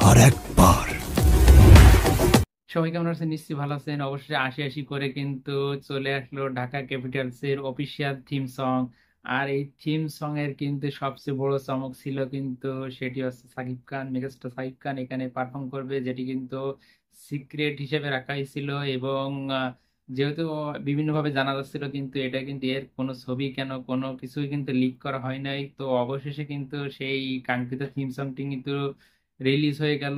আর একবার। সবাই কেমন আছেন? নিশ্চয়ই ভালো আছেন। অবশ্যই আশি আশি করে কিন্তু চলে আসলো ঢাকা ক্যাপিটালস এর অফিসিয়াল থিম সং। আর এই থিম সং এর কিন্তু সবচেয়ে বড় চমক ছিল কিন্তু, সেটি হচ্ছে সাকিব খান, মেগাস্টার সাকিব খান এখানে পারফর্ম করবে, যেটি কিন্তু সিক্রেট হিসেবে রাখা হয়েছিল। এবং যেহেতু বিভিন্নভাবে জানা যাচ্ছিল, কিন্তু এটা কিন্তু এর কোনো ছবি কেন কোনো কিছুই কিন্তু লিক করা হয় নাই। তো অবশেষে কিন্তু সেই কাঙ্ক্ষিত থিম সংটি কিন্তু রিলিজ হয়ে গেল।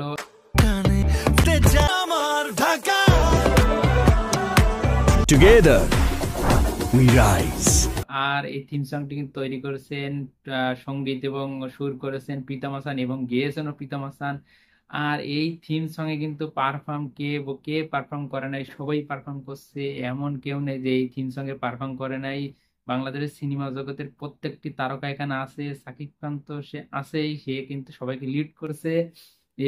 Together we rise. আর এই থিম সংটি কিন্তু তৈরি করেছেন, সঙ্গীত এবং সুর করেছেন প্রীতম হাসান এবং গেয়েছেনও প্রীতম হাসান। আর এই থিম সং এ কিন্তু পারফর্ম কে পারফর্ম করে নাই, সবাই পারফর্ম করছে। এমন কেউ নেই যে এই থিম সং এ পারফর্ম করে নাই। বাংলাদেশের সিনেমা জগতের প্রত্যেকটি তারকা এখানে আছে। সাকিব খান তো সে আছেই, সে কিন্তু সবাইকে লিড করেছে।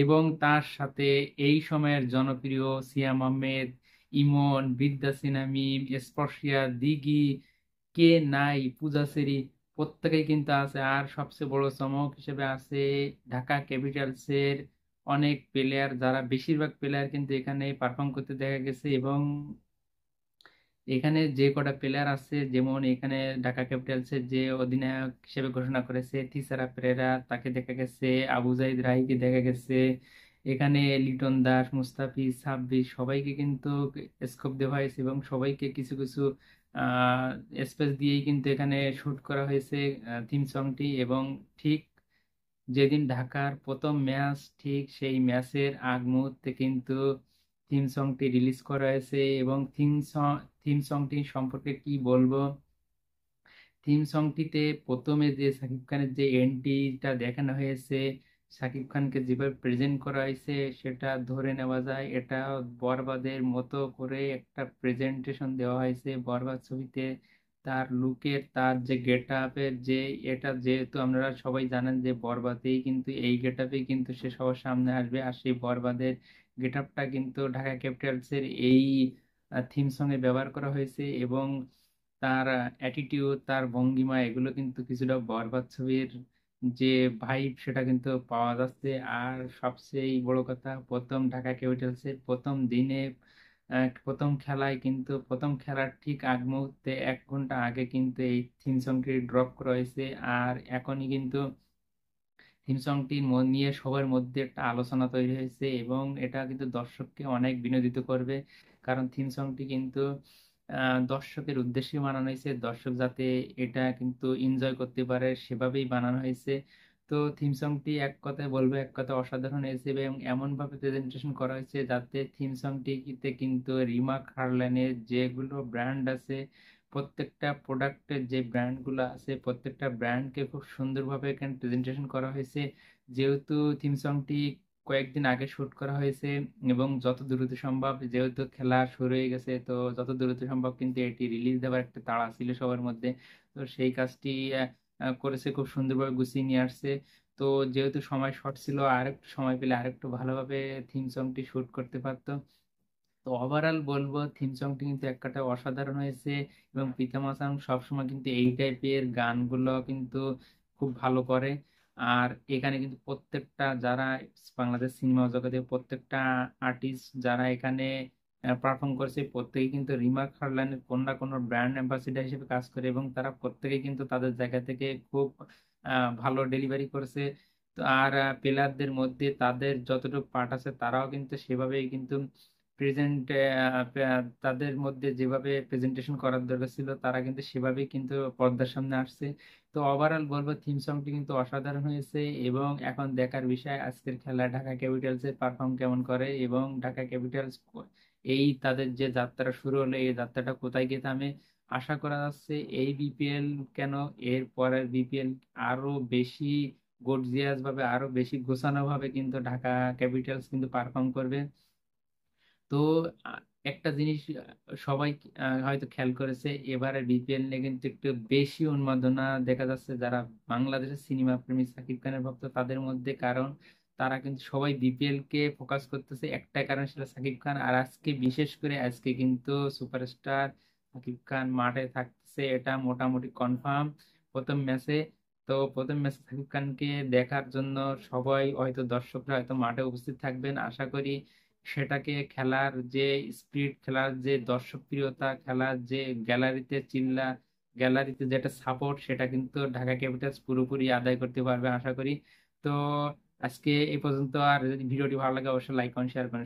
এবং তার সাথে এই সময়ের জনপ্রিয় সিয়াম আহমেদ, ইমন, বিদ্যা সিনহা, স্পর্শিয়া, দিঘি, কে নাই, পূজাচেরি, প্রত্যেকেই কিন্তু আছে। আর সবচেয়ে বড় চমক হিসেবে আছে ঢাকা ক্যাপিটালস এর অনেক প্লেয়ার, যারা বেশিরভাগ প্লেয়ার কিন্তু এখানে পারফর্ম করতে দেখা গেছে। এবং এখানে যে কটা প্লেয়ার আছে, যেমন এখানে ঢাকা ক্যাপিটালস এর যে অধিনায়ক হিসেবে ঘোষণা করেছে থিসারা পেরেরা, তাকে দেখা গেছে। আবু জাহিদ রাহিকে দেখা গেছে। এখানে লিটন দাস, মুস্তাফিজ, সাব্বির সবাইকে কিন্তু স্কোপ দেওয়া হয়েছে এবং সবাইকে কিছু কিছু স্পেস দিয়েই কিন্তু এখানে শুট করা হয়েছে থিম সংটি। এবং ঠিক যেদিন ঢাকার প্রথম ম্যাচ, ঠিক সেই ম্যাচের আগ মুহূর্তে কিন্তু থিম সংটি রিলিজ করা হয়েছে। এবং থিম সংটি সম্পর্কে কি বলবো, থিম সংটিতে প্রথমে যে সাকিব খানের যে এন্ট্রিটা দেখানো হয়েছে, সাকিব খানকে যেভাবে প্রেজেন্ট করা হয়েছে, সেটা ধরে নেওয়া যায় এটা বরবাদের মতো করে একটা প্রেজেন্টেশন দেওয়া হয়েছে। বরবাদ ছবিতে তার লুকের, তার যে গেট আপের যে, এটা যেহেতু আমরা সবাই জানেন যে বরবাদেই কিন্তু এই গেট আপেই কিন্তু সে সবার সামনে আসবে। আর সেই বরবাদের গেট আপটা কিন্তু ঢাকা ক্যাপিটালসের এই থিম সং এ ব্যবহার করা হয়েছে। এবং তার অ্যাটিটিউড, তার ভঙ্গিমা, এগুলো কিন্তু কিছুটা বরবাদ ছবির যে ভাইব, সেটা কিন্তু পাওয়া যাচ্ছে। আর সবচেয়ে বড় কথা, প্রথম ঢাকা ক্যাপিটালসের প্রথম দিনে প্রথম খেলায় কিন্তু, প্রথম খেলার ঠিক আগ মুহূর্তে 1 ঘন্টা আগে কিন্তু এই থিম সংটি ড্রপ করা হয়েছে। আর এখনই কিন্তু থিম সংটি নিয়ে সবার মধ্যে একটা আলোচনা তৈরি হয়েছে এবং এটা কিন্তু দর্শককে অনেক বিনোদিত করবে। কারণ থিম সংটি কিন্তু দর্শকের উদ্দেশ্যে বানানো হয়েছে, দর্শক যাতে এটা কিন্তু এনজয় করতে পারে সেভাবেই বানানো হয়েছে। তো থিম সংটি এক কথায় বলবো, এক কথায় অসাধারণ হয়েছে। এবং এমন ভাবে প্রেজেন্টেশন করা হয়েছে যাতে থিম সংটিতে কিন্তু রিমা খারল্যানের যেগুলো ব্র্যান্ড আছে, প্রত্যেকটা প্রোডাক্টের যে ব্র্যান্ডগুলো আছে, প্রত্যেকটা ব্র্যান্ডকে খুব সুন্দরভাবে এখানে প্রেজেন্টেশন করা হয়েছে। যেহেতু থিম সংটি কয়েকদিন আগে শুট করা হয়েছে এবং যত দ্রুত সম্ভব, যেহেতু খেলা শুরু হয়ে গেছে, তো যত দ্রুত সম্ভব কিন্তু এটি রিলিজ দেওয়ার একটা তাড়া ছিল সবার মধ্যে। তো সেই কাজটি করেছে, খুব সুন্দরভাবে গুছিয়ে নিয়ে আসছে। তো যেহেতু সময় শর্ট ছিল, আরেকটু সময় পেলে আরেকটু ভালোভাবে থিম সংটি শুট করতে পারতো। তো ওভারঅল বলবো থিম সংটি কিন্তু এক কথায় অসাধারণ হয়েছে। এবং প্রীতম হাসান সবসময় কিন্তু এই টাইপের গানগুলো কিন্তু খুব ভালো করে। আর এখানে কিন্তু প্রত্যেকটা যারা বাংলাদেশ সিনেমা জগতে প্রত্যেকটা আর্টিস্ট যারা এখানে পারফর্ম করেছে, প্রত্যেকেই কিন্তু রিমা খারলানের কোনো না কোনো ব্র্যান্ড অ্যাম্বাসিডার হিসেবে কাজ করে এবং তারা প্রত্যেকেই কিন্তু তাদের জায়গা থেকে খুব ভালো ডেলিভারি করেছে। তো আর প্লেয়ারদের মধ্যে তাদের যতটুকু পার্ট আছে, তারাও কিন্তু সেভাবেই কিন্তু প্রেজেন্ট, তাদের মধ্যে যেভাবে প্রেজেন্টেশন করার দরকার ছিল, তারা কিন্তু সেভাবেই কিন্তু পর্দার সামনে আসছে। তো ওভারঅল বলবো থিম সংটি কিন্তু অসাধারণ হয়েছে। এবং এখন দেখার বিষয় আজকের খেলা ঢাকা ক্যাপিটালস এর পারফর্ম কেমন করে, এবং ঢাকা ক্যাপিটালস এই তাদের যে যাত্রা শুরু হলো, এই যাত্রাটা কোথায় গিয়ে থামে। আশা করা যাচ্ছে এই বিপিএল কেন, এর পরের বিপিএল আরো বেশি গর্জিয়াস ভাবে, আরো বেশি গোছানো ভাবে কিন্তু ঢাকা ক্যাপিটালস কিন্তু পারফর্ম করবে। তো আহ, একটা জিনিস সবাই হয়তো খেয়াল করেছে, এবারে বিপিএল নিয়ে কিন্তু একটু বেশি উন্মাদনা দেখা যাচ্ছে যারা বাংলাদেশের সিনেমা প্রেমী সাকিব খানের ভক্ত তাদের মধ্যে। কারণ তারা কিন্তু সবাই বিপিএল কে ফোকাস করতেছে, একটা কারণ সেটা সাকিব খান। আর আজকে বিশেষ করে আজকে কিন্তু সুপারস্টার সাকিব খান মাঠে থাকতেছে, এটা মোটামুটি কনফার্ম প্রথম ম্যাচে। তো প্রথম ম্যাচ সাকিব খানকে দেখার জন্য সবাই হয়তো দর্শকরা হয়তো মাঠে উপস্থিত থাকবেন আশা করি। সেটাকে খেলার যে স্পিরিট, খেলার যে দর্শক প্রিয়তা, খেলার যে গ্যালারিতে গ্যালারিতে যেটা সাপোর্ট, সেটা কিন্তু ঢাকা ক্যাপিটালস পুরোপুরি আদায় করতে পারবে আশা করি। তো আজকে এই পর্যন্ত। আর যদি ভিডিওটি ভালো লাগে অবশ্যই লাইক কমেন্ট শেয়ার করেন।